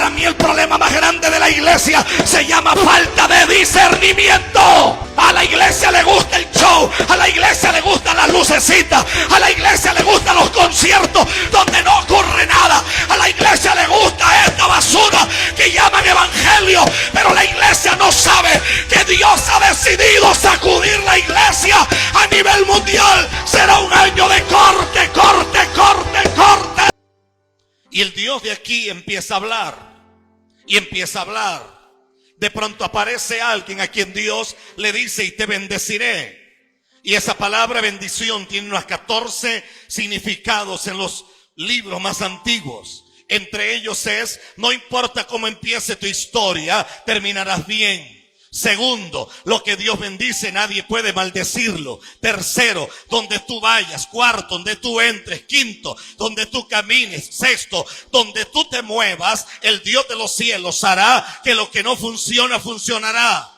Para mí el problema más grande de la iglesia se llama falta de discernimiento. A la iglesia le gusta el show, a la iglesia le gustan las lucecitas, a la iglesia le gustan los conciertos donde no ocurre nada, a la iglesia le gusta esta basura que llaman evangelio, pero la iglesia no sabe que Dios ha decidido sacudir la iglesia a nivel mundial. Será un año de corte, corte, corte, corte. Y el Dios de aquí empieza a hablar y empieza a hablar. De pronto aparece alguien a quien Dios le dice: y te bendeciré. Y esa palabra bendición tiene unos 14 significados en los libros más antiguos. Entre ellos es: no importa cómo empiece tu historia, terminarás bien. Segundo, lo que Dios bendice nadie puede maldecirlo. Tercero, donde tú vayas. Cuarto, donde tú entres. Quinto, donde tú camines. Sexto, donde tú te muevas, el Dios de los cielos hará que lo que no funciona, funcionará.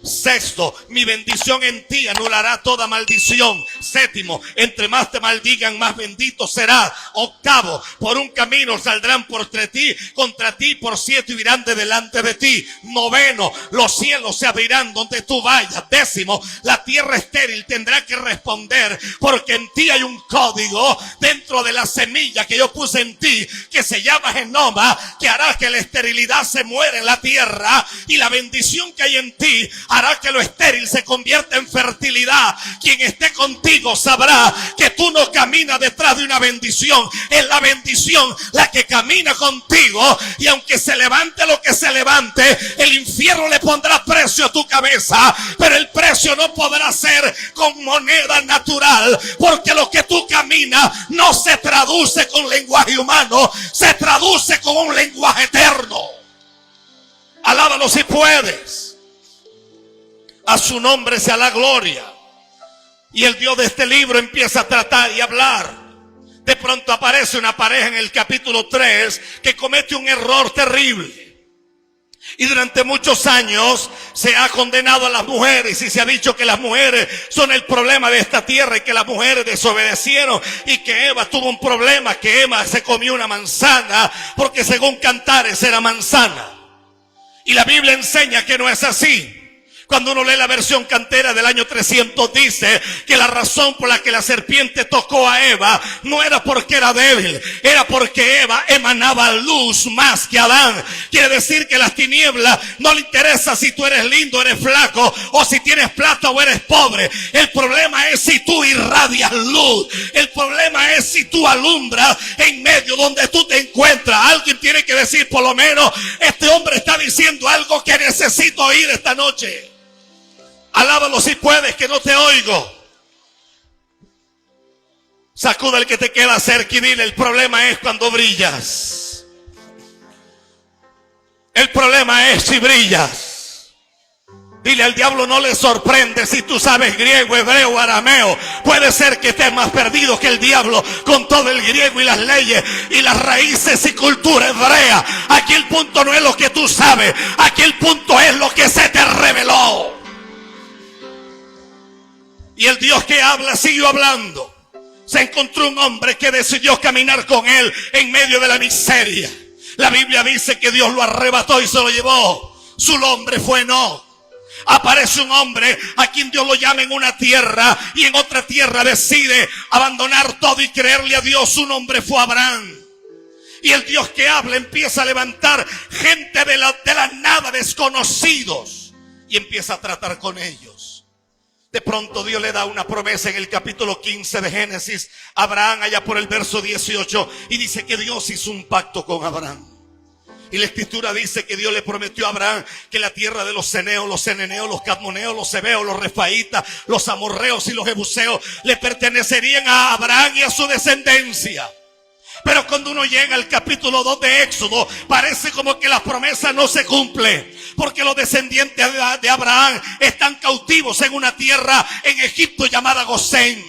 Sexto, mi bendición en ti anulará toda maldición. Séptimo, entre más te maldigan, más bendito serás. Octavo, por un camino saldrán contra ti por 7 irán de delante de ti. Noveno, los cielos se abrirán donde tú vayas. Décimo, la tierra estéril tendrá que responder, porque en ti hay un código dentro de la semilla que yo puse en ti, que se llama genoma, que hará que la esterilidad se muera en la tierra, y la bendición que hay en ti hará que lo estéril se convierta en fertilidad. Quien esté contigo sabrá que tú no caminas detrás de una bendición. Es la bendición la que camina contigo. Y aunque se levante lo que se levante, el infierno le pondrá precio a tu cabeza. Pero el precio no podrá ser con moneda natural. Porque lo que tú caminas no se traduce con lenguaje humano. Se traduce con un lenguaje eterno. Alábalo si puedes. A su nombre sea la gloria. Y el Dios de este libro empieza a tratar y hablar. De pronto aparece una pareja en el capítulo 3 que comete un error terrible. Y durante muchos años se ha condenado a las mujeres y se ha dicho que las mujeres son el problema de esta tierra y que las mujeres desobedecieron y que Eva tuvo un problema, que Eva se comió una manzana porque según Cantares era manzana. Y la Biblia enseña que no es así. Cuando uno lee la versión cantera del año 300 dice que la razón por la que la serpiente tocó a Eva no era porque era débil, era porque Eva emanaba luz más que Adán. Quiere decir que las tinieblas no le interesa si tú eres lindo o eres flaco, o si tienes plata o eres pobre. El problema es si tú irradias luz. El problema es si tú alumbras en medio donde tú te encuentras. Alguien tiene que decir, por lo menos este hombre está diciendo algo que necesito oír esta noche. Alábalo si puedes, que no te oigo. Sacuda el que te queda cerca y dile: el problema es cuando brillas. El problema es si brillas. Dile: al diablo no le sorprende si tú sabes griego, hebreo, arameo. Puede ser que estés más perdido que el diablo con todo el griego y las leyes y las raíces y cultura hebrea. Aquí el punto no es lo que tú sabes. Aquí el punto es lo que se te reveló. Y el Dios que habla siguió hablando. Se encontró un hombre que decidió caminar con él en medio de la miseria. La Biblia dice que Dios lo arrebató y se lo llevó. Su nombre fue Enoc. Aparece un hombre a quien Dios lo llama en una tierra y en otra tierra decide abandonar todo y creerle a Dios. Su nombre fue Abraham. Y el Dios que habla empieza a levantar gente de la nada, desconocidos, y empieza a tratar con ellos. De pronto Dios le da una promesa en el capítulo 15 de Génesis a Abraham, allá por el verso 18, y dice que Dios hizo un pacto con Abraham. Y la escritura dice que Dios le prometió a Abraham que la tierra de los ceneos, los eneneos, los cadmoneos, los heveos, los refaitas, los amorreos y los jebuseos le pertenecerían a Abraham y a su descendencia. Pero cuando uno llega al capítulo 2 de Éxodo, parece como que la promesa no se cumple. Porque los descendientes de Abraham están cautivos en una tierra en Egipto llamada Gosén.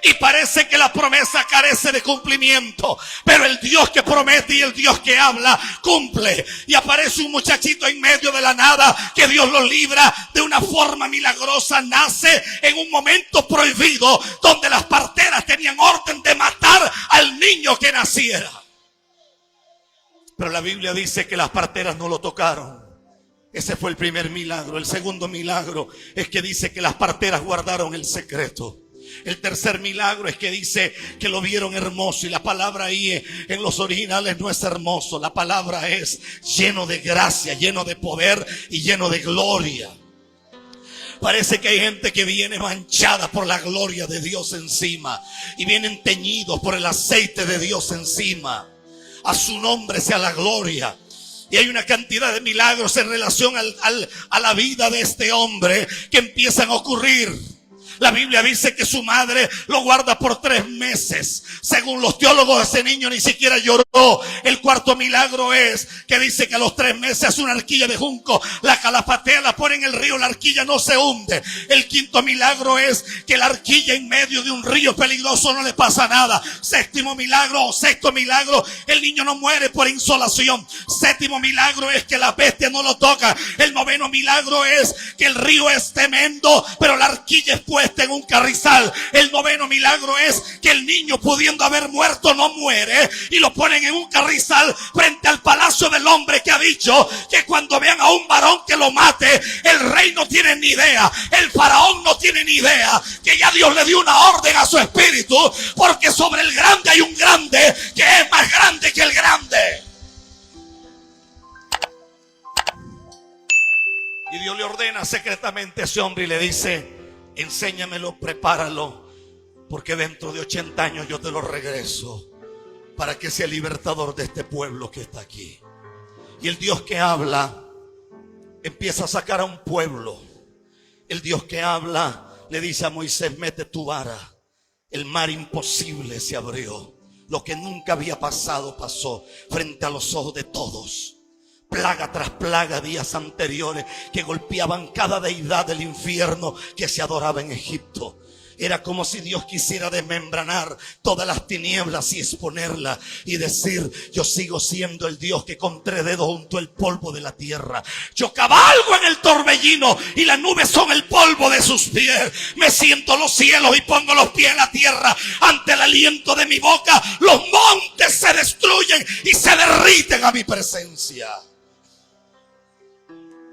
Y parece que la promesa carece de cumplimiento. Pero el Dios que promete y el Dios que habla cumple. Y aparece un muchachito en medio de la nada que Dios lo libra de una forma milagrosa. Nace en un momento prohibido donde las parteras tenían orden de matar al niño que naciera. Pero la Biblia dice que las parteras no lo tocaron. Ese fue el primer milagro. El segundo milagro es que dice que las parteras guardaron el secreto. El tercer milagro es que dice que lo vieron hermoso. Y la palabra ahí en los originales no es hermoso. La palabra es lleno de gracia, lleno de poder y lleno de gloria. Parece que hay gente que viene manchada por la gloria de Dios encima. Y vienen teñidos por el aceite de Dios encima. A su nombre sea la gloria. Y hay una cantidad de milagros en relación a la vida de este hombre que empiezan a ocurrir. La Biblia dice que su madre lo guarda por 3 meses. Según los teólogos, ese niño ni siquiera lloró. El cuarto milagro es que dice que a los 3 meses hace una arquilla de junco, la calafatea, la pone en el río, la arquilla no se hunde. El quinto milagro es que la arquilla en medio de un río peligroso no le pasa nada. Sexto milagro, el niño no muere por insolación. Séptimo milagro es que la peste no lo toca. El noveno milagro es que el río es tremendo, pero la arquilla es puesta en un carrizal. El noveno milagro es que el niño, pudiendo haber muerto, no muere, y lo ponen en un carrizal frente al palacio del hombre que ha dicho que cuando vean a un varón que lo mate, el rey no tiene ni idea, el faraón no tiene ni idea, que ya Dios le dio una orden a su espíritu, porque sobre el grande hay un grande que es más grande que el grande. Y Dios le ordena secretamente a ese hombre y le dice: enséñamelo, prepáralo, porque dentro de 80 años yo te lo regreso para que sea libertador de este pueblo que está aquí. Y el Dios que habla empieza a sacar a un pueblo. El Dios que habla le dice a Moisés: mete tu vara. El mar imposible se abrió. Lo que nunca había pasado, pasó frente a los ojos de todos. Plaga tras plaga, días anteriores, que golpeaban cada deidad del infierno que se adoraba en Egipto. Era como si Dios quisiera desmembranar todas las tinieblas y exponerlas y decir: yo sigo siendo el Dios que con 3 dedos juntó el polvo de la tierra. Yo cabalgo en el torbellino y las nubes son el polvo de sus pies. Me siento en los cielos y pongo los pies en la tierra. Ante el aliento de mi boca, los montes se destruyen y se derriten a mi presencia.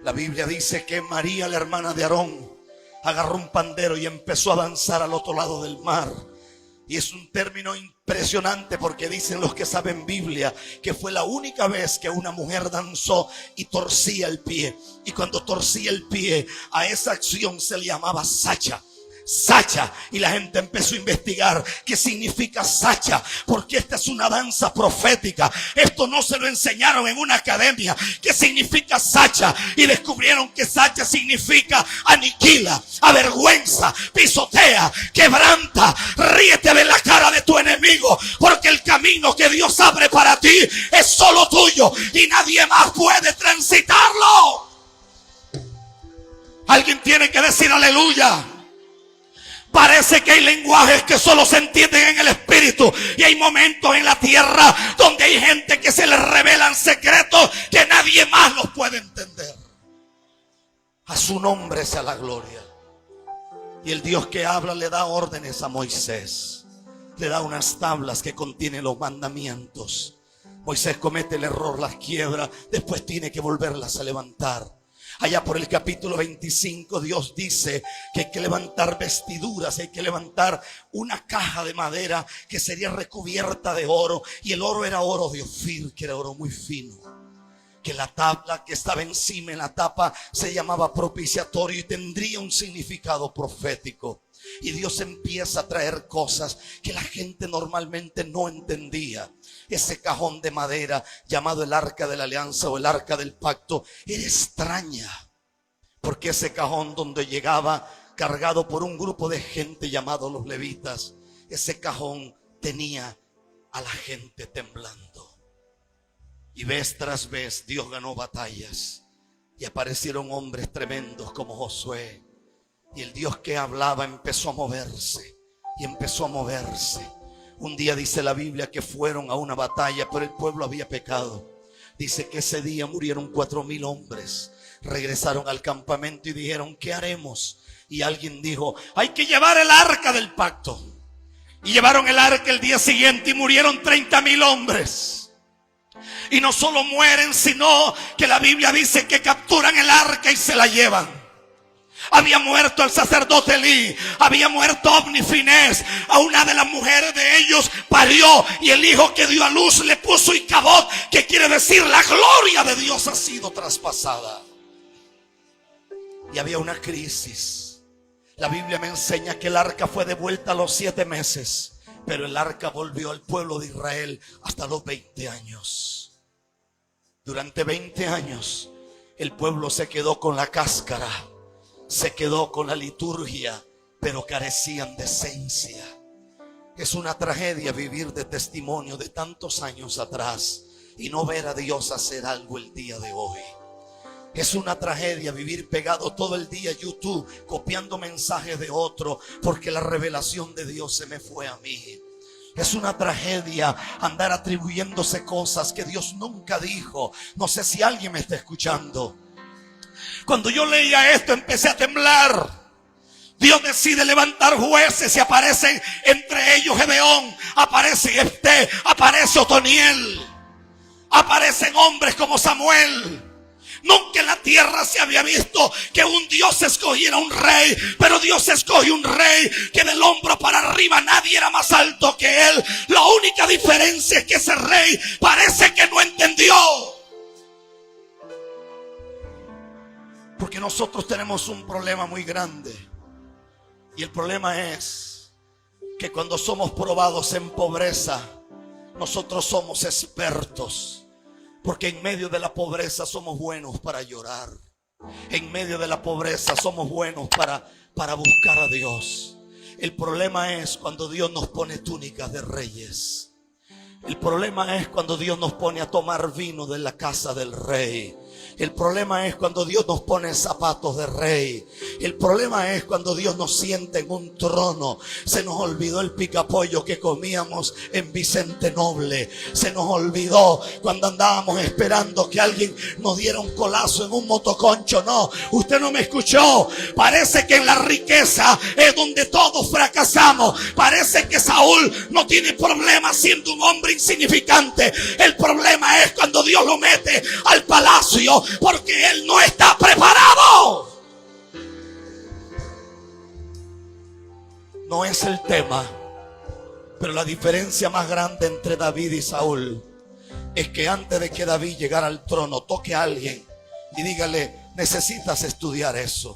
La Biblia dice que María, la hermana de Aarón, agarró un pandero y empezó a danzar al otro lado del mar. Y es un término impresionante, porque dicen los que saben Biblia que fue la única vez que una mujer danzó y torcía el pie. Y cuando torcía el pie, a esa acción se le llamaba sacha. Sacha. Y la gente empezó a investigar qué significa sacha, porque esta es una danza profética. Esto no se lo enseñaron en una academia. ¿Qué significa sacha? Y descubrieron que sacha significa aniquila, avergüenza, pisotea, quebranta, ríete de la cara de tu enemigo, porque el camino que Dios abre para ti es solo tuyo y nadie más puede transitarlo. Alguien tiene que decir aleluya. Parece que hay lenguajes que solo se entienden en el espíritu, y hay momentos en la tierra donde hay gente que se les revelan secretos que nadie más los puede entender. A su nombre sea la gloria. Y el Dios que habla le da órdenes a Moisés, le da unas tablas que contienen los mandamientos. Moisés comete el error, las quiebra, después tiene que volverlas a levantar. Allá por el capítulo 25 Dios dice que hay que levantar vestiduras, hay que levantar una caja de madera que sería recubierta de oro, y el oro era oro de Ofir, que era oro muy fino. Que la tabla que estaba encima en la tapa se llamaba propiciatorio y tendría un significado profético. Y Dios empieza a traer cosas que la gente normalmente no entendía. Ese cajón de madera llamado el arca de la alianza o el arca del pacto era extraña, porque ese cajón donde llegaba cargado por un grupo de gente llamado los levitas, ese cajón tenía a la gente temblando. Y vez tras vez Dios ganó batallas y aparecieron hombres tremendos como Josué. Y el Dios que hablaba empezó a moverse y empezó a moverse. Un día dice la Biblia que fueron a una batalla, pero el pueblo había pecado. Dice que ese día murieron 4,000 hombres. Regresaron al campamento y dijeron: ¿qué haremos? Y alguien dijo: hay que llevar el arca del pacto. Y llevaron el arca el día siguiente y murieron 30,000 hombres. Y no solo mueren, sino que la Biblia dice que capturan el arca y se la llevan. Había muerto el sacerdote Elí, había muerto Ofni y Finés. A una de las mujeres de ellos parió, y el hijo que dio a luz le puso Icabod, que quiere decir la gloria de Dios ha sido traspasada. Y había una crisis. La Biblia me enseña que el arca fue devuelta a los 7 meses, pero el arca volvió al pueblo de Israel hasta los 20 años. Durante 20 años el pueblo se quedó con la cáscara, se quedó con la liturgia, pero carecían de esencia. Es una tragedia vivir de testimonio de tantos años atrás y no ver a Dios hacer algo el día de hoy. Es una tragedia vivir pegado todo el día a YouTube, copiando mensajes de otro, porque la revelación de Dios se me fue a mí. Es una tragedia andar atribuyéndose cosas que Dios nunca dijo. No sé si alguien me está escuchando. Cuando yo leía esto empecé a temblar. Dios decide levantar jueces y aparecen entre ellos Gedeón, aparece Jefté, aparece Otoniel, aparecen hombres como Samuel. Nunca en la tierra se había visto que un Dios escogiera un rey, pero Dios escogió un rey que del hombro para arriba nadie era más alto que él. La única diferencia es que ese rey parece que no entendió. Porque nosotros tenemos un problema muy grande. Y el problema es que cuando somos probados en pobreza, nosotros somos expertos. Porque en medio de la pobreza somos buenos para llorar. En medio de la pobreza somos buenos para buscar a Dios. El problema es cuando Dios nos pone túnicas de reyes. El problema es cuando Dios nos pone a tomar vino de la casa del rey. El problema es cuando Dios nos pone zapatos de rey. El problema es cuando Dios nos sienta en un trono. Se nos olvidó el picapollo que comíamos en Vicente Noble. Se nos olvidó cuando andábamos esperando que alguien nos diera un colazo en un motoconcho. No, usted no me escuchó. Parece que en la riqueza es donde todos fracasamos. Parece que Saúl no tiene problema siendo un hombre insignificante. El problema es cuando Dios lo mete al palacio, porque él no está preparado. No es el tema, pero la diferencia más grande entre David y Saúl es que antes de que David llegara al trono, toque a alguien y dígale: necesitas estudiar eso.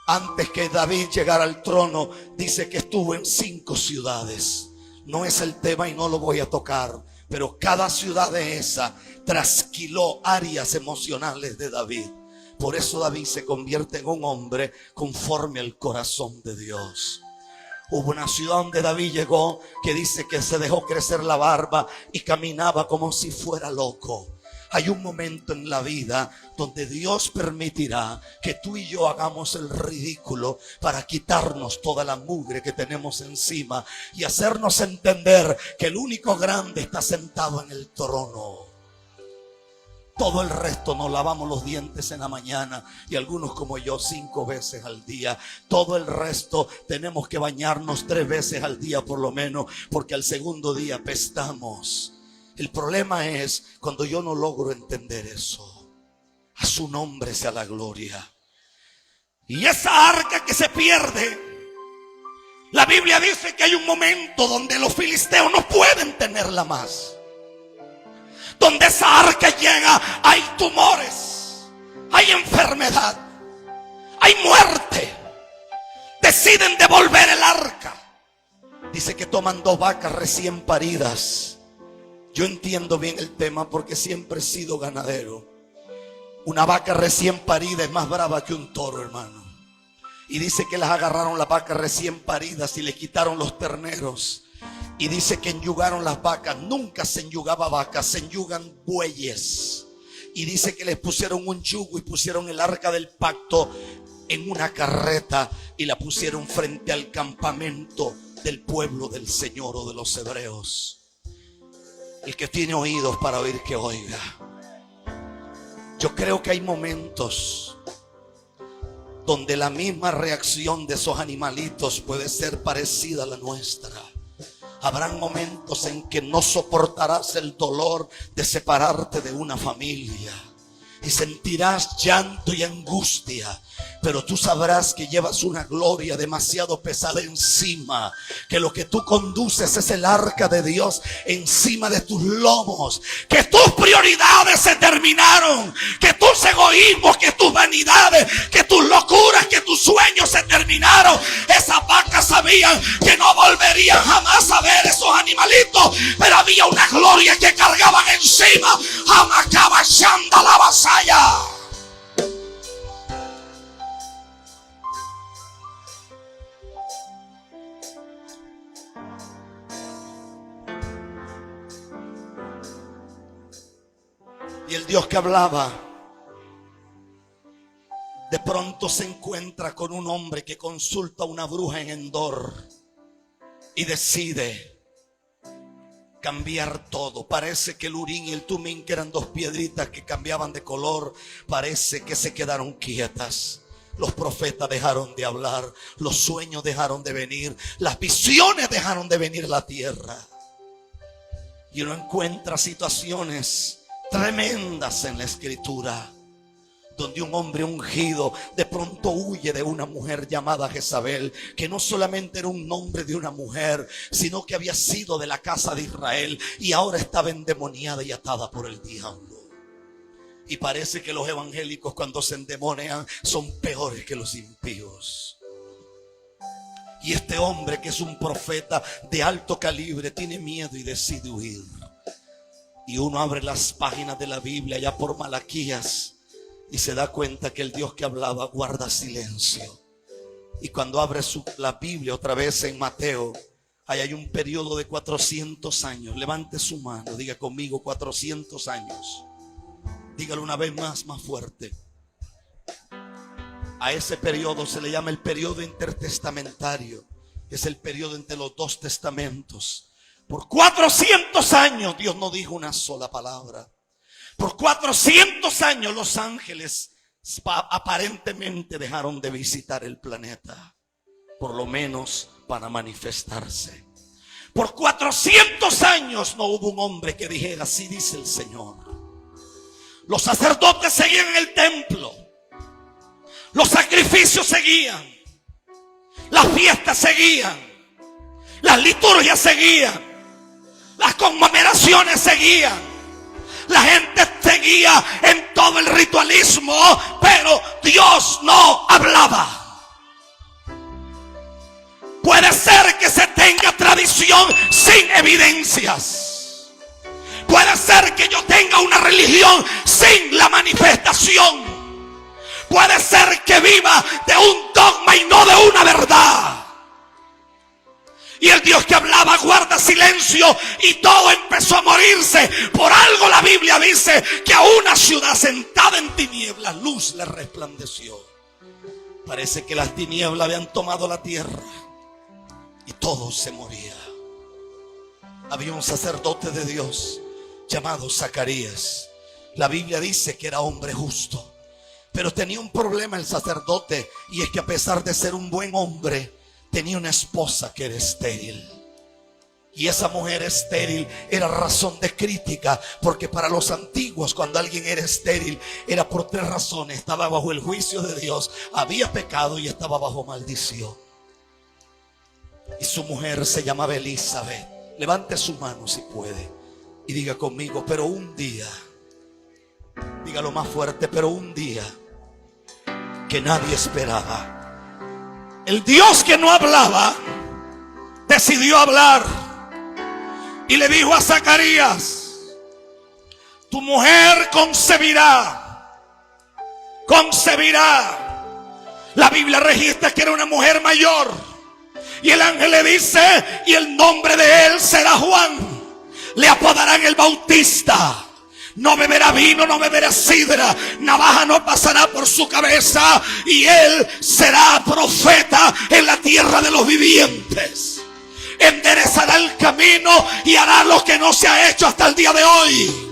Antes que David llegara al trono, dice que estuvo en 5 ciudades. No es el tema y no lo voy a tocar, pero cada ciudad de esa trasquiló áreas emocionales de David. Por eso David se convierte en un hombre conforme al corazón de Dios. Hubo una ciudad donde David llegó que dice que se dejó crecer la barba y caminaba como si fuera loco. Hay un momento en la vida donde Dios permitirá que tú y yo hagamos el ridículo para quitarnos toda la mugre que tenemos encima y hacernos entender que el único grande está sentado en el trono. Todo el resto nos lavamos los dientes en la mañana y algunos como yo 5 veces al día. Todo el resto tenemos que bañarnos 3 veces al día por lo menos, porque al segundo día apestamos. El problema es cuando yo no logro entender eso. A su nombre sea la gloria. Y esa arca que se pierde, la Biblia dice que hay un momento donde los filisteos no pueden tenerla más. Donde esa arca llega, hay tumores, hay enfermedad, hay muerte. Deciden devolver el arca. Dice que toman 2 vacas recién paridas. Yo entiendo bien el tema porque siempre he sido ganadero. Una vaca recién parida es más brava que un toro, hermano. Y dice que las agarraron las vacas recién paridas y le quitaron los terneros. Y dice que enyugaron las vacas. Nunca se enyugaba vacas, se enyugan bueyes. Y dice que les pusieron un yugo y pusieron el arca del pacto en una carreta y la pusieron frente al campamento del pueblo del Señor o de los hebreos. El que tiene oídos para oír, que oiga. Yo creo que hay momentos donde la misma reacción de esos animalitos puede ser parecida a la nuestra. Habrán momentos en que no soportarás el dolor de separarte de una familia y sentirás llanto y angustia, pero tú sabrás que llevas una gloria demasiado pesada encima, que lo que tú conduces es el arca de Dios encima de tus lomos, que tus prioridades se terminaron, que tus egoísmos, que tus vanidades, que tus locuras, que tus sueños se terminaron. Esas vacas sabían que no volverían jamás a ver esos animalitos, pero había una gloria que cargaban encima. Amacaba Shanda la vasalla. Y el Dios que hablaba, de pronto se encuentra con un hombre que consulta a una bruja en Endor y decide cambiar todo. Parece que el Urín y el Tumín, que eran dos piedritas que cambiaban de color, parece que se quedaron quietas. Los profetas dejaron de hablar, los sueños dejaron de venir, las visiones dejaron de venir a la tierra. Y uno encuentra situaciones tremendas en la escritura, donde un hombre ungido de pronto huye de una mujer llamada Jezabel, que no solamente era un nombre de una mujer, sino que había sido de la casa de Israel y ahora estaba endemoniada y atada por el diablo. Y parece que los evangélicos, cuando se endemonian, son peores que los impíos. Y este hombre, que es un profeta de alto calibre, tiene miedo y decide huir. Y uno abre las páginas de la Biblia ya por Malaquías y se da cuenta que el Dios que hablaba guarda silencio. Y cuando abre la Biblia otra vez en Mateo, ahí hay un periodo de 400 años. Levante su mano, diga conmigo: 400 años. Dígalo una vez más fuerte. A ese periodo se le llama el periodo intertestamentario. Es el periodo entre los dos testamentos. Por 400 años Dios no dijo una sola palabra. Por 400 años los ángeles aparentemente dejaron de visitar el planeta, por lo menos para manifestarse. Por 400 años no hubo un hombre que dijera: así dice el Señor. Los sacerdotes seguían en el templo, los sacrificios seguían, las fiestas seguían, las liturgias seguían, las conmemoraciones seguían. La gente seguía en todo el ritualismo, pero Dios no hablaba. Puede ser que se tenga tradición sin evidencias. Puede ser que yo tenga una religión sin la manifestación. Puede ser que viva de un dogma y no de una verdad. Y el Dios que hablaba guarda silencio y todo empezó a morirse. Por algo la Biblia dice que a una ciudad sentada en tinieblas luz le resplandeció. Parece que las tinieblas habían tomado la tierra y todo se moría. Había un sacerdote de Dios llamado Zacarías. La Biblia dice que era hombre justo, pero tenía un problema el sacerdote, y es que a pesar de ser un buen hombre, tenía una esposa que era estéril. Y esa mujer estéril era razón de crítica, porque para los antiguos, cuando alguien era estéril, era por tres razones: estaba bajo el juicio de Dios, había pecado y estaba bajo maldición. Y su mujer se llamaba Elizabeth. Levante su mano si puede y diga conmigo: pero un día, dígalo más fuerte, pero un día que nadie esperaba, el Dios que no hablaba decidió hablar y le dijo a Zacarías: tu mujer concebirá. La Biblia registra que era una mujer mayor, y el ángel le dice: y el nombre de él será Juan. Le apodarán el Bautista. No beberá vino, no beberá sidra, navaja no pasará por su cabeza, y él será profeta en la tierra de los vivientes. Enderezará el camino y hará lo que no se ha hecho hasta el día de hoy.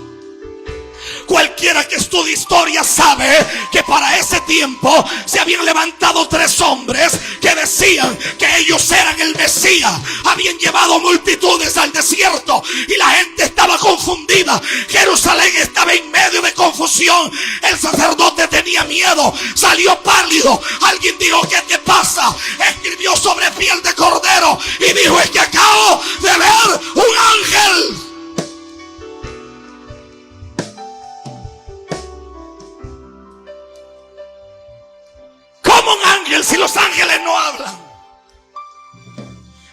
Cualquiera que estudie historia sabe que para ese tiempo se habían levantado 3 hombres que decían que ellos eran el Mesías. Habían llevado multitudes al desierto y la gente estaba confundida. Jerusalén estaba en medio de confusión. El sacerdote tenía miedo, salió pálido. Alguien dijo: ¿qué te pasa? Escribió sobre piel de cordero y dijo: es que acabo de ver un ángel. ¿Cómo un ángel si los ángeles no hablan?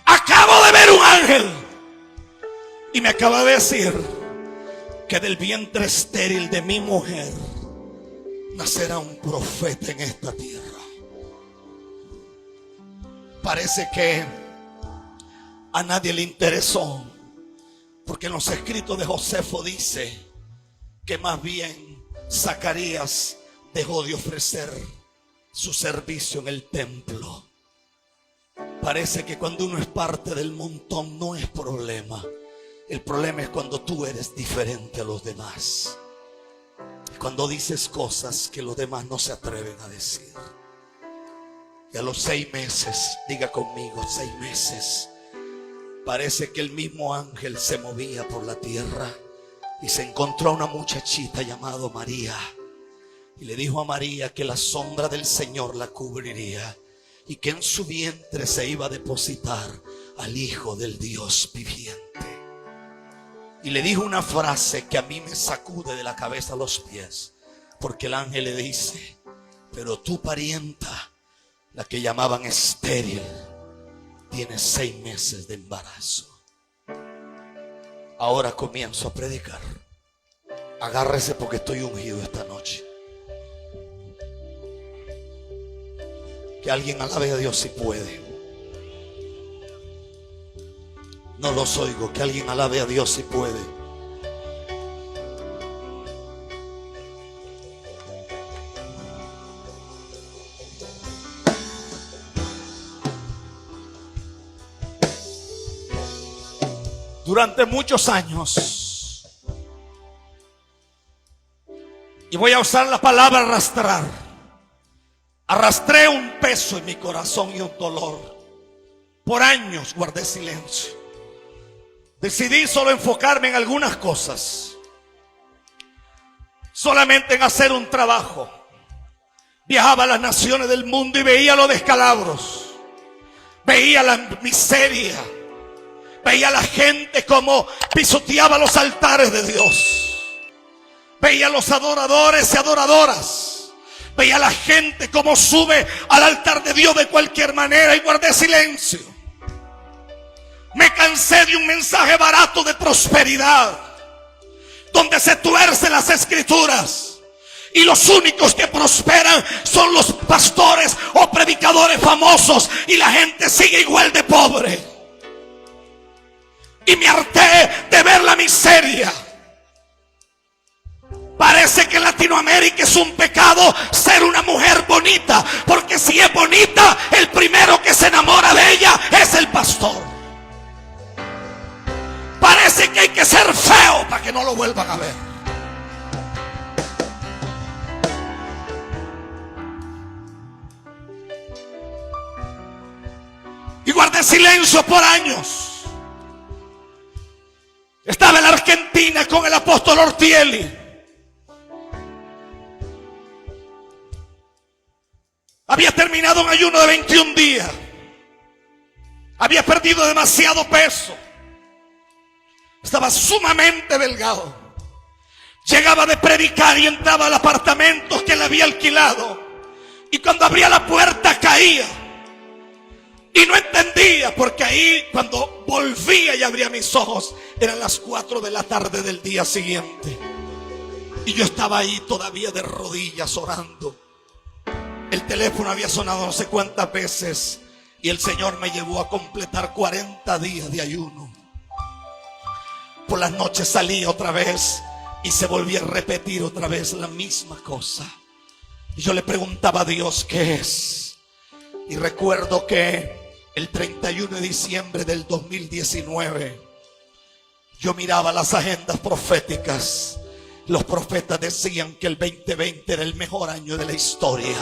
Acabo de ver un ángel y me acaba de decir que del vientre estéril de mi mujer nacerá un profeta en esta tierra. Parece que a nadie le interesó, porque en los escritos de Josefo dice que más bien Zacarías dejó de ofrecer su servicio en el templo. Parece que cuando uno es parte del montón no es problema. El problema es cuando tú eres diferente a los demás. Cuando dices cosas que los demás no se atreven a decir. Y a los 6 meses, diga conmigo, 6 meses, parece que el mismo ángel se movía por la tierra y se encontró a una muchachita llamada María. Y le dijo a María que la sombra del Señor la cubriría y que en su vientre se iba a depositar al Hijo del Dios viviente. Y le dijo una frase que a mí me sacude de la cabeza a los pies, porque el ángel le dice: pero tu parienta, la que llamaban estéril, tiene 6 meses de embarazo. Ahora comienzo a predicar. Agárrese porque estoy ungido esta noche. Que alguien alabe a Dios si puede. No los oigo. Que alguien alabe a Dios si puede. Durante muchos años, y voy a usar la palabra arrastrar, arrastré un peso en mi corazón y un dolor. Por años guardé silencio. Decidí solo enfocarme en algunas cosas, solamente en hacer un trabajo. Viajaba a las naciones del mundo y veía los descalabros, veía la miseria, veía a la gente como pisoteaba los altares de Dios, veía a los adoradores y adoradoras, veía a la gente como sube al altar de Dios de cualquier manera y guardé silencio. Me cansé de un mensaje barato de prosperidad, donde se tuercen las escrituras y los únicos que prosperan son los pastores o predicadores famosos y la gente sigue igual de pobre. Y me harté de ver la miseria. Parece que en Latinoamérica es un pecado ser una mujer bonita, porque si es bonita, el primero que se enamora de ella es el pastor. Parece que hay que ser feo para que no lo vuelvan a ver. Y guardé silencio por años. Estaba en la Argentina con el apóstol Ortielli. Había terminado un ayuno de 21 días. Había perdido demasiado peso. Estaba sumamente delgado. Llegaba de predicar y entraba al apartamento que le había alquilado. Y cuando abría la puerta caía. Y no entendía, porque ahí cuando volvía y abría mis ojos eran las 4 de la tarde del día siguiente. Y yo estaba ahí todavía de rodillas orando. El teléfono había sonado no sé cuántas veces y el Señor me llevó a completar 40 días de ayuno. Por las noches salía otra vez y se volvía a repetir otra vez la misma cosa. Y yo le preguntaba a Dios, ¿qué es? Y recuerdo que el 31 de diciembre del 2019 yo miraba las agendas proféticas Los profetas decían que el 2020 era el mejor año de la historia.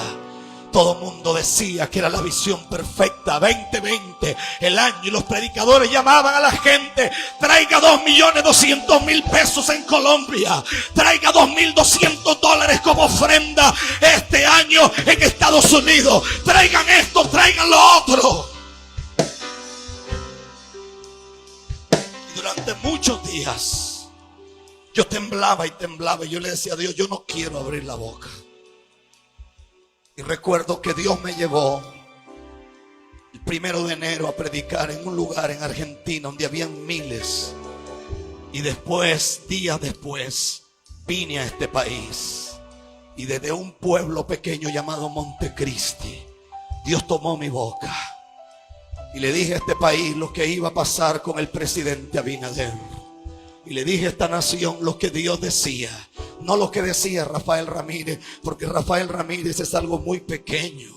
Todo el mundo decía que era la visión perfecta. 2020, el año. Y los predicadores llamaban a la gente: traiga $2.200.000 pesos en Colombia, traiga $2.200 como ofrenda este año en Estados Unidos, traigan esto, traigan lo otro. Y durante muchos días yo temblaba y temblaba, y yo le decía a Dios: yo no quiero abrir la boca. Y recuerdo que Dios me llevó el 1 de enero a predicar en un lugar en Argentina donde habían miles. Y después, días después, vine a este país. Y desde un pueblo pequeño llamado Montecristi, Dios tomó mi boca. Y le dije a este país lo que iba a pasar con el presidente Abinader. Y le dije a esta nación lo que Dios decía, no lo que decía Rafael Ramírez, porque Rafael Ramírez es algo muy pequeño.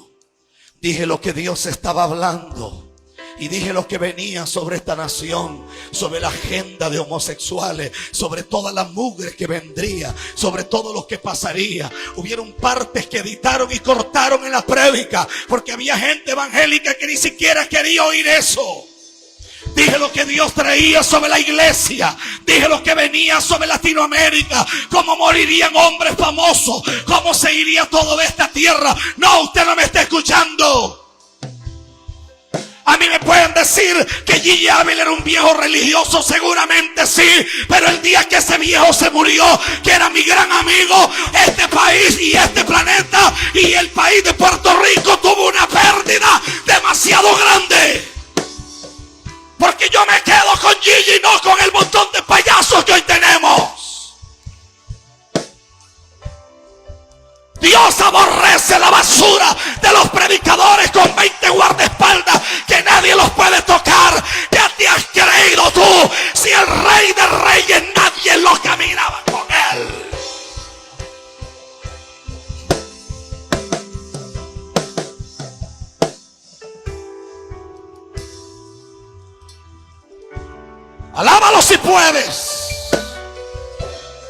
Dije lo que Dios estaba hablando. Y dije lo que venía sobre esta nación, sobre la agenda de homosexuales, sobre toda la mugre que vendría, sobre todo lo que pasaría. Hubieron partes que editaron y cortaron en la prédica, porque había gente evangélica que ni siquiera quería oír eso. Dije lo que Dios traía sobre la iglesia. Dije lo que venía sobre Latinoamérica. Cómo morirían hombres famosos. Cómo se iría todo de esta tierra. No, usted no me está escuchando. A mí me pueden decir que Gigi Ávila era un viejo religioso, seguramente sí, pero el día que ese viejo se murió, que era mi gran amigo, este país y este planeta y el país de Puerto Rico tuvo una pérdida demasiado grande. Porque yo me quedo con Gigi, no con el montón de payasos que hoy tenemos. Dios aborrece la basura de los predicadores con 20 guardaespaldas que nadie los puede tocar. ¿Qué te has creído tú? Si el Rey de Reyes nadie lo caminaba con él. Alábalo si puedes.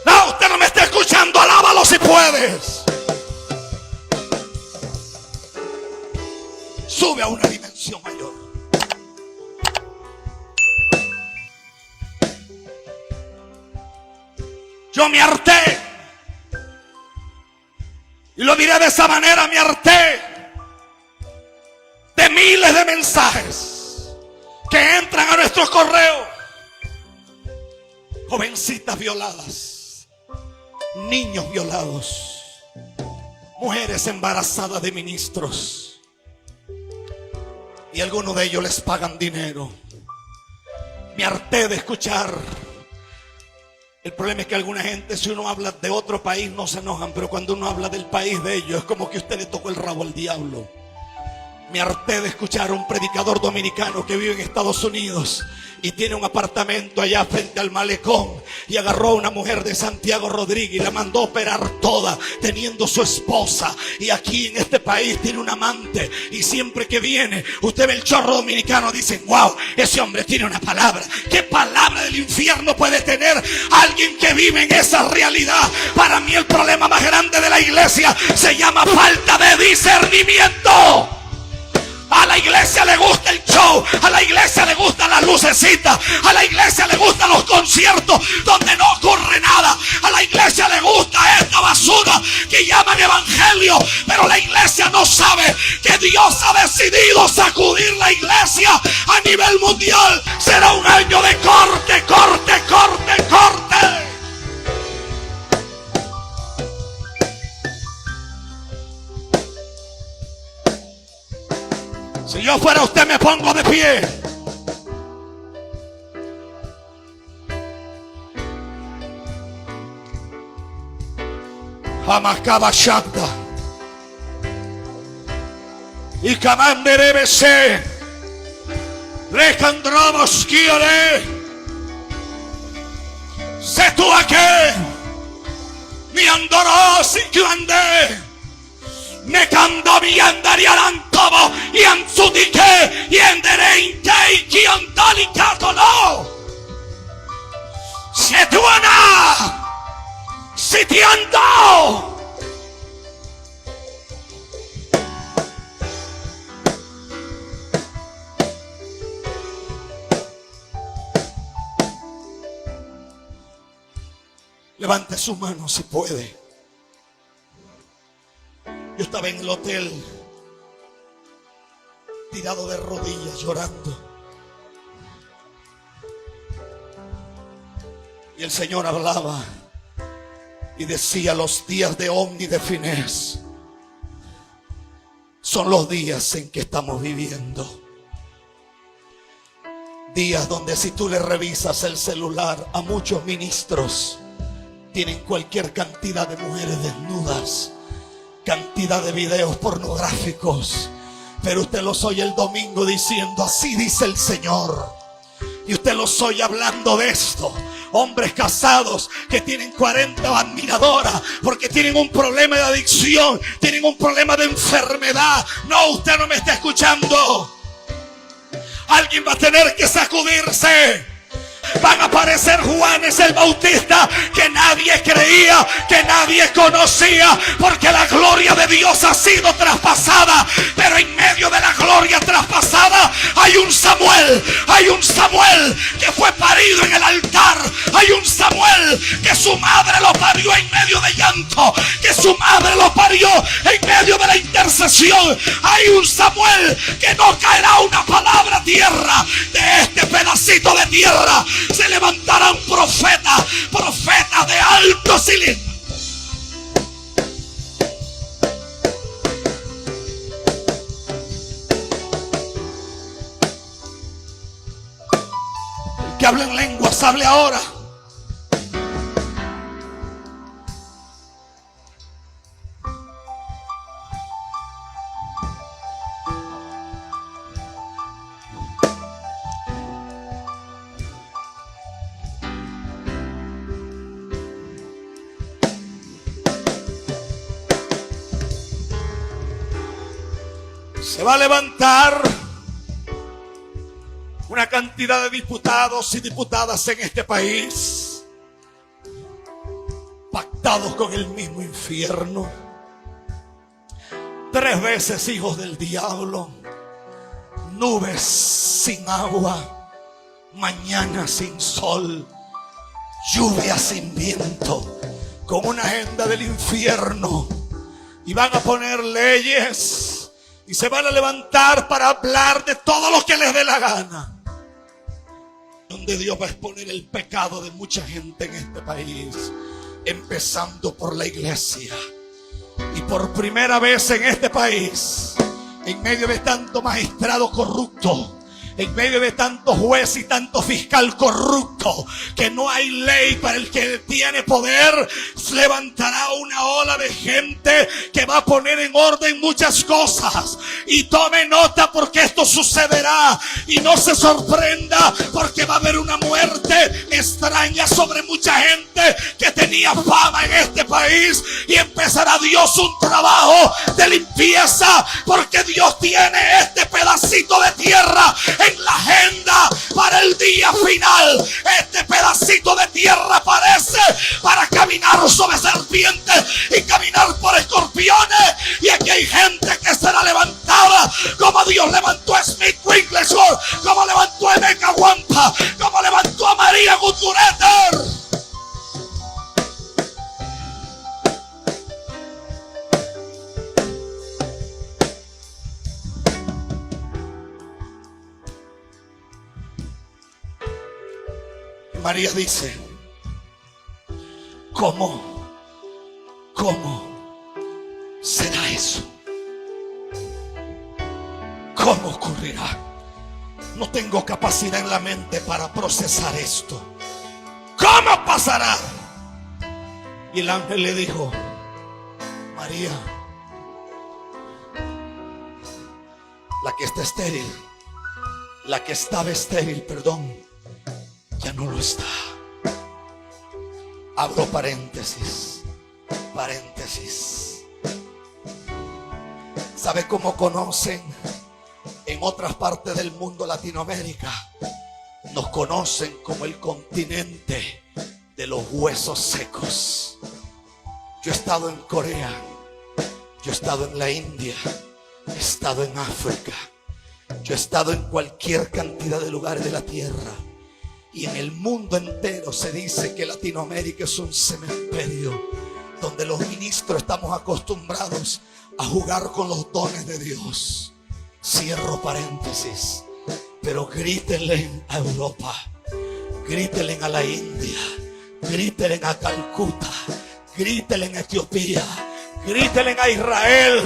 No, usted no me está escuchando. Alábalo si puedes. Sube a una dimensión mayor. Yo me harté. Y lo diré de esa manera, me harté de miles de mensajes que entran a nuestros correos. Jovencitas violadas, niños violados, mujeres embarazadas de ministros, y algunos de ellos les pagan dinero. Me harté de escuchar. El problema es que alguna gente, si uno habla de otro país, no se enojan, pero cuando uno habla del país de ellos, es como que usted le tocó el rabo al diablo. Me harté de escuchar a un predicador dominicano que vive en Estados Unidos y tiene un apartamento allá frente al malecón, y agarró a una mujer de Santiago Rodríguez y la mandó a operar toda, teniendo su esposa, y aquí en este país tiene un amante, y siempre que viene usted ve el chorro dominicano, dicen: wow, ese hombre tiene una palabra. ¿Qué palabra del infierno puede tener alguien que vive en esa realidad? Para mí el problema más grande de la iglesia se llama falta de discernimiento. A la iglesia le gusta el show, a la iglesia le gustan las lucecitas, a la iglesia le gustan los conciertos donde no ocurre nada, a la iglesia le gusta esta basura que llaman evangelio, pero la iglesia no sabe que Dios ha decidido sacudir la iglesia a nivel mundial. Será un año de corte, corte, corte, corte. Si yo fuera usted, me pongo de pie. Hamakabashanda. Y kamanderebese. Rekandrabos kiare. Se tu ake. Mi andoros y klande. Me cando mi andariaran como y anzutike y endereinte y kiantalicatolo. Se tuana. sitiando. Levante su mano si puede. Yo estaba en el hotel, tirado de rodillas, llorando. Y el Señor hablaba y decía: los días de Omni de Finés son los días en que estamos viviendo. Días donde si tú le revisas el celular a muchos ministros, tienen cualquier cantidad de mujeres desnudas, cantidad de videos pornográficos, pero usted los oye el domingo diciendo: así dice el Señor. Y usted los oye hablando de esto. Hombres casados que tienen 40 admiradoras porque tienen un problema de adicción, tienen un problema de enfermedad. No, usted no me está escuchando. Alguien va a tener que sacudirse. Van a aparecer Juanes el Bautista que nadie creía, que nadie conocía, porque la gloria de Dios ha sido traspasada. Pero en medio de la gloria traspasada hay un Samuel que fue parido en el altar. Hay un Samuel que su madre lo parió en medio de llanto, que su madre lo parió en medio de la intercesión. Hay un Samuel que no caerá una palabra a tierra. De este pedacito de tierra se levantará un profeta de alto cilindro. El que habla en lenguas, hable ahora. Se va a levantar una cantidad de diputados y diputadas en este país, pactados con el mismo infierno, 3 veces hijos del diablo, nubes sin agua, mañana sin sol, lluvia sin viento, con una agenda del infierno. Y van a poner leyes y se van a levantar para hablar de todo lo que les dé la gana. Donde Dios va a exponer el pecado de mucha gente en este país, empezando por la iglesia. Y por primera vez en este país, en medio de tanto magistrado corrupto, en medio de tanto juez y tanto fiscal corrupto, que no hay ley para el que tiene poder, se levantará una ola de gente que va a poner en orden muchas cosas. Y tome nota, porque esto sucederá. Y no se sorprenda, porque va a haber una muerte extraña sobre mucha gente que tenía fama en este país. Y empezará Dios un trabajo de limpieza, porque Dios tiene este pedacito de tierra en la agenda para el día final. Este pedacito de tierra aparece para caminar sobre serpientes y caminar por escorpiones. Y aquí hay gente que será levantada como Dios levantó a Smith Wigglesworth, como levantó a Emeka Wampa, como levantó a María Gutierrez. María dice: ¿Cómo será eso? ¿Cómo ocurrirá? No tengo capacidad en la mente para procesar esto. ¿Cómo pasará? Y el ángel le dijo: María, la que está estéril, la que estaba estéril, ya no lo está. Abro paréntesis. ¿Sabe cómo conocen en otras partes del mundo? Latinoamérica nos conocen como el continente de los huesos secos. Yo he estado en Corea, yo he estado en la India, he estado en África, yo he estado en cualquier cantidad de lugares de la tierra. Y en el mundo entero se dice que Latinoamérica es un cementerio donde los ministros estamos acostumbrados a jugar con los dones de Dios. Cierro paréntesis. Pero grítenle a Europa, grítenle a la India, grítenle a Calcuta, grítenle a Etiopía, grítenle a Israel,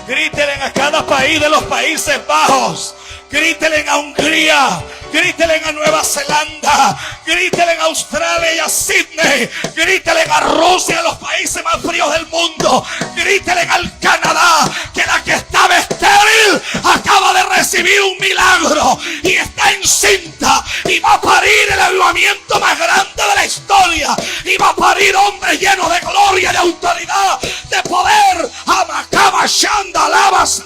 grítenle a cada país de los Países Bajos, grítenle a Hungría, grítenle a Nueva Zelanda, grítenle a Australia y a Sydney, grítenle a Rusia, a los países más fríos del mundo, grítenle al Canadá, que la que estaba estéril acaba de recibir un milagro y está encinta y va a parir el avivamiento más grande de la historia, y va a parir hombres llenos de gloria, de autoridad, de poder. Amacaba Shanda Lavas.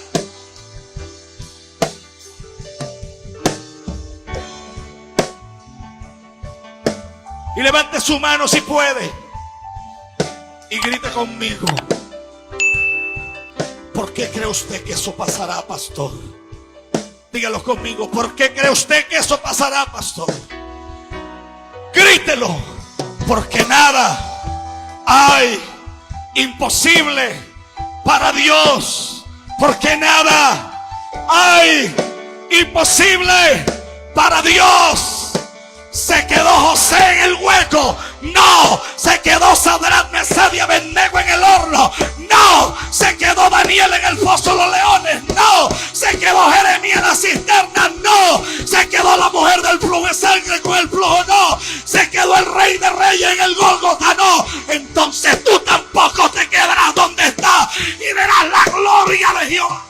Y levante su mano si puede y grite conmigo. ¿Por qué cree usted que eso pasará, pastor? Dígalo conmigo. ¿Por qué cree usted que eso pasará, pastor? Grítelo. Porque nada hay imposible para Dios. Porque nada hay imposible para Dios. ¿Se quedó José en el hueco? No. ¿Se quedó Sadrach, Mesach y Abednego en el horno? No. ¿Se quedó Daniel en el foso de los leones? No. ¿Se quedó Jeremías en la cisterna? No. ¿Se quedó la mujer del flujo de sangre con el flujo? No. ¿Se quedó el rey de reyes en el Gólgota? No. Entonces tú tampoco te quedarás donde estás y verás la gloria de Jehová.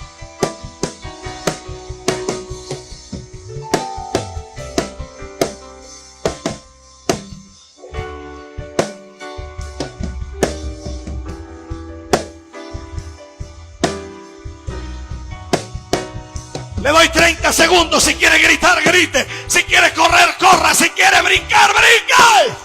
Le doy 30 segundos. Si quiere gritar, grite. Si quiere correr, corra. Si quiere brincar, brinca.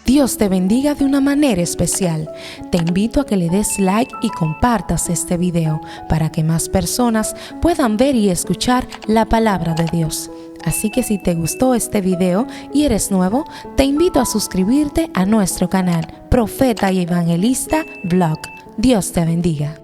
Dios te bendiga de una manera especial. Te invito a que le des like y compartas este video para que más personas puedan ver y escuchar la palabra de Dios. Así que si te gustó este video y eres nuevo, te invito a suscribirte a nuestro canal Profeta y Evangelista Vlog. Dios te bendiga.